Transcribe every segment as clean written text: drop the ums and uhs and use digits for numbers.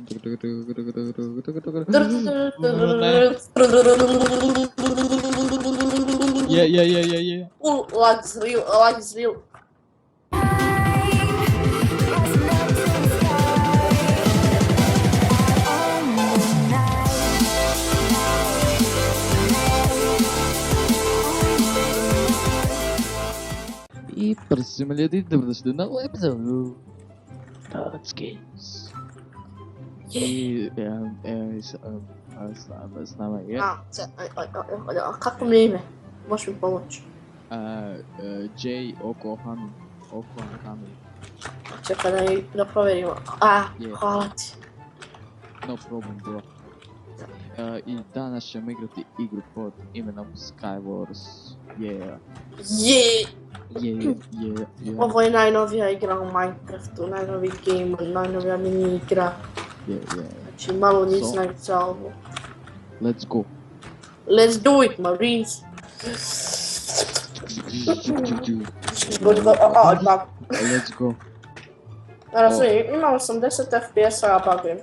Yeah. Lag is real. И просимулируй добрости на лэпзону. Skins. И с нами je Kako mi je ime? Možeš mi pomoći? J Okohami. Okohami. Čekaj da provjerimo. Hvala ti. No problem, bro. I danas ćemo igrati igru pod imenom Skywars. Yeah. Ovo je najnovija igra u Minecraftu, najnoviji game, najnovija mini igra. Znači malo nije značica ovo. Let's go. Let's do it, Marines! Let's go. Razumije, imam 80 FPS-a, a bugujem.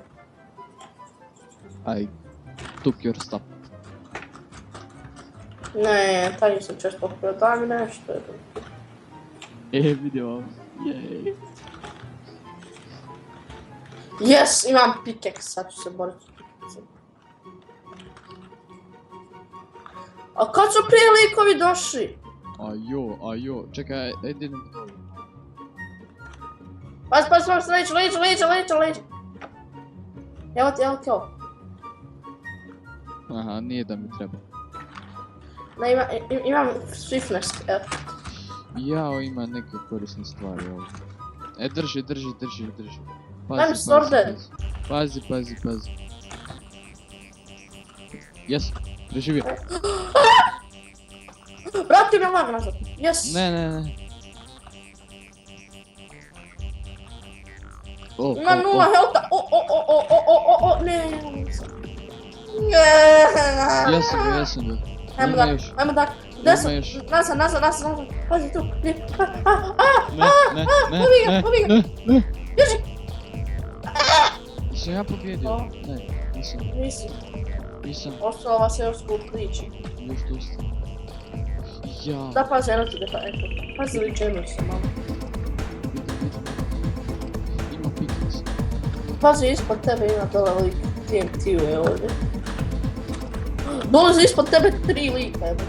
I took your stuff. Ne, taj nisam često pokrio, daj mi nešto. Vidio vam. Jej. Yes, imam pickaxe, sad ću se boriti s pickaxem. A kad su prije likovi došli? Ajo, čekaj, ajde idem. Paz, leđa. Evo ti ovo. Aha, nije da mi treba. Ne, imam swiftness, evo. Jao, ima neke korisne stvari ovdje. Drži. Daj mi sworden. Pazi. Jes, preživio. Vrati me lag nazad, yes. Ne. Ima 0 health-a, ne. Jesam ga. Ajmo da, nazad, pazi tu, Ne. bježi. Nisam ja pobjedio? Ne, nisam. Ostalo vas je još skup priči. Još dosta. Ja. Da, pazi, eno ti deka, eto. Pazi li čemu se malo. Ima piknic. Pazi, ispod tebe ima dole lik TNT-u je ovdje. Dolazi ispod tebe 3 lika, evo.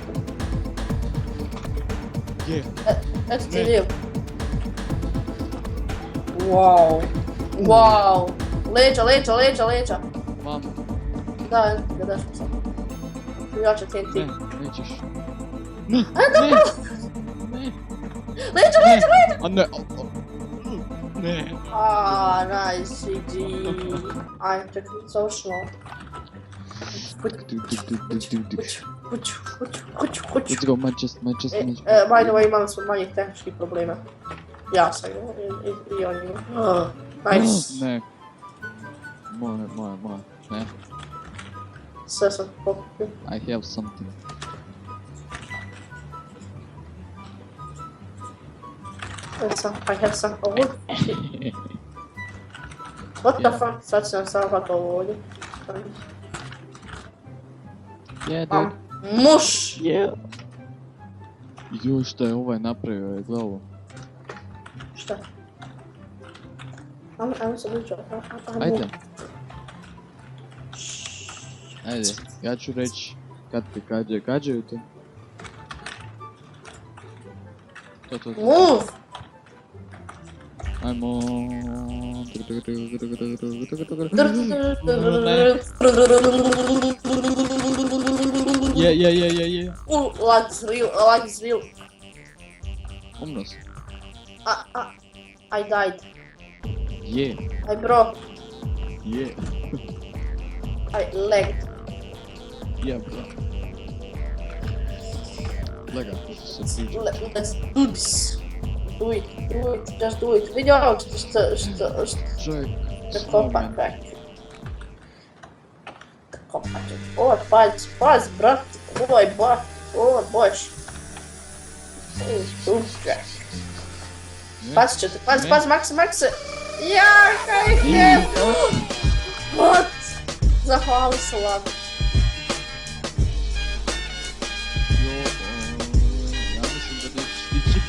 Je. Eto ti lijep. Wow. Leđa. Mamo. Da, ga daš mi sad. Jače TNT. Ne, nećeš. Leđa! A ne. Ne. Nice, GG. Ajde, čekaj, završeno. Kuću. Let's go, Manchester. By the way, imali smo manjih tehničkih problema. Ja sam i on ima. Nice. Ne. Moje. Ne. Sve sam pokupio. I have something. I have some wood. What the fuck? Sad ću nam samo hvatati ovo ovdje. Yeah, dude. Muš! Yeah. Joj, šta je ovaj napravio, gledaj ovo. Šta? Ajmo se ličo. Ajde, ja ću reći kad ti gađaju te. To. Move! Ajmo. Je. Lag is real. Umro sam. I died. Je. I broke. Je. I lagged. Ja, bro. Lega, se priča. Let's do this. Do it, just do it. Vidio ono što Čovjek, kopat kak. Kopat će. Ovo pazi, brat. Ovo je baš. Pazi ćete, pazi, Maxe. Ja, kaj je. zahvali se lako. Ja mislim da nećeš stići.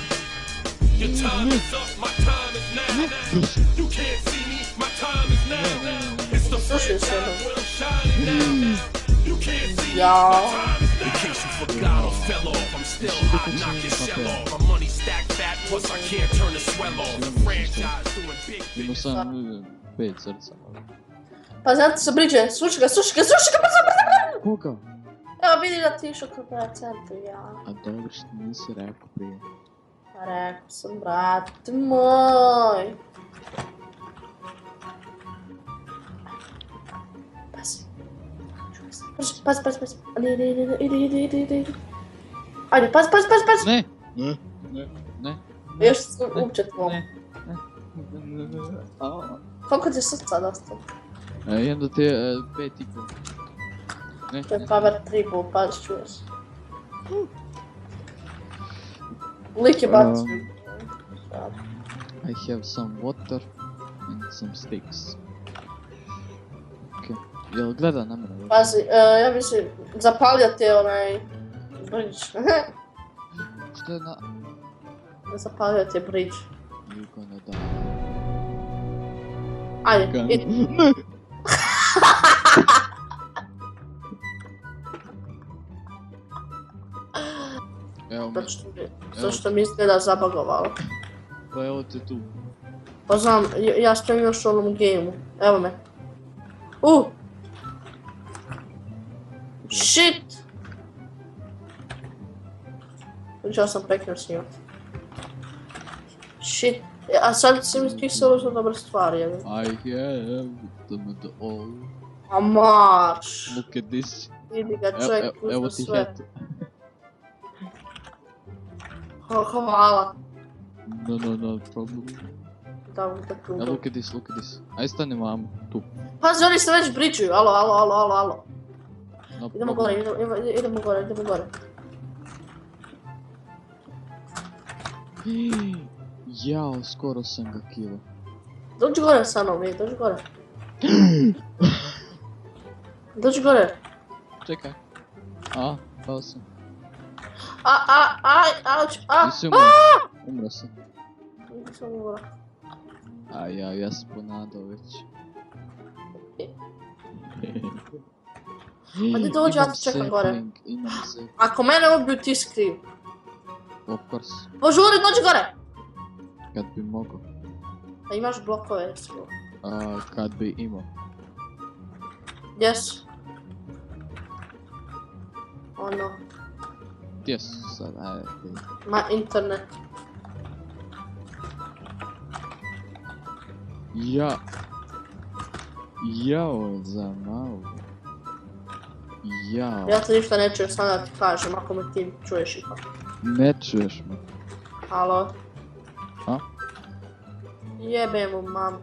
Your time is up, my time is now. You can't see me, my time is now. It's the Slušaj se jednom. when I'm shining now. You can't see me, Ja. my time is now. In case you forgot or fell off, I'm still hot, knock your shell off. My money stacked fat, plus I can't turn the swell off. The franchise doing big Imao business. sam 5 srca. Pa znate se briđe, slušaj ga, brzo. Koga? Evo vidi da ti išao kroz centru, ja. A dobro što nisi rekao prije. Pa rekao sam, brat moj. Pazi. Pazi. Ide. Ajde, pazi. Ne! Ne! Još sam upčetvom. A. Koliko ti je srca dostalo? I onda ti je 5,5. Ne? To je power triple, pazi čuješ. Lik je bacio. I have some water and some sticks. Ok. Jel gleda na mene? Pazi, ja mislim, zapalja te onaj bridge. Što je na... Zapalja te bridge. You gonna die. Ajde, idi. Ne! Evo me, Zato što mi izgleda zabagovalo. pa evo te tu. Pa znam, ja stojim još u onom gameu. Evo me. Shit! Ja sam prekrio snimat. Shit. A sad si mi pisalo za dobre stvari, jevi. I have them all. A marš! Look at this. Vidi ga čovjek Evo uzme ti sve. hat. Hvala. No problem. Da vam da tu. Look at this. Aj stani mamu, tu. Pazi, oni se već bridžuju. Alo. No Idemo problem. gore, idemo gore. Jao, skoro sam ga kilo. Dođi gore sa mnom, dođi gore. Dođi gore. Čekaj. A, pao sam. Auć, Nisi umro. Umro sam. Nisam umro. A ja sam ponadao već. Pa ti dođi, ja te čekam gore. Imam se, Ako mene ubiju, ti si kriv. of course, Požuri, dođi gore! kad bi mogao. A imaš blokove, recimo. Kad bi imao. Yes. Ono, Gdje su sad, ajde. ma internet. Jao, za malo. Jao, Ja te ništa ne čujem, sad da ti kažem, ako me ti čuješ ipak. ne čuješ me. Halo? A? Jebem mu, mam.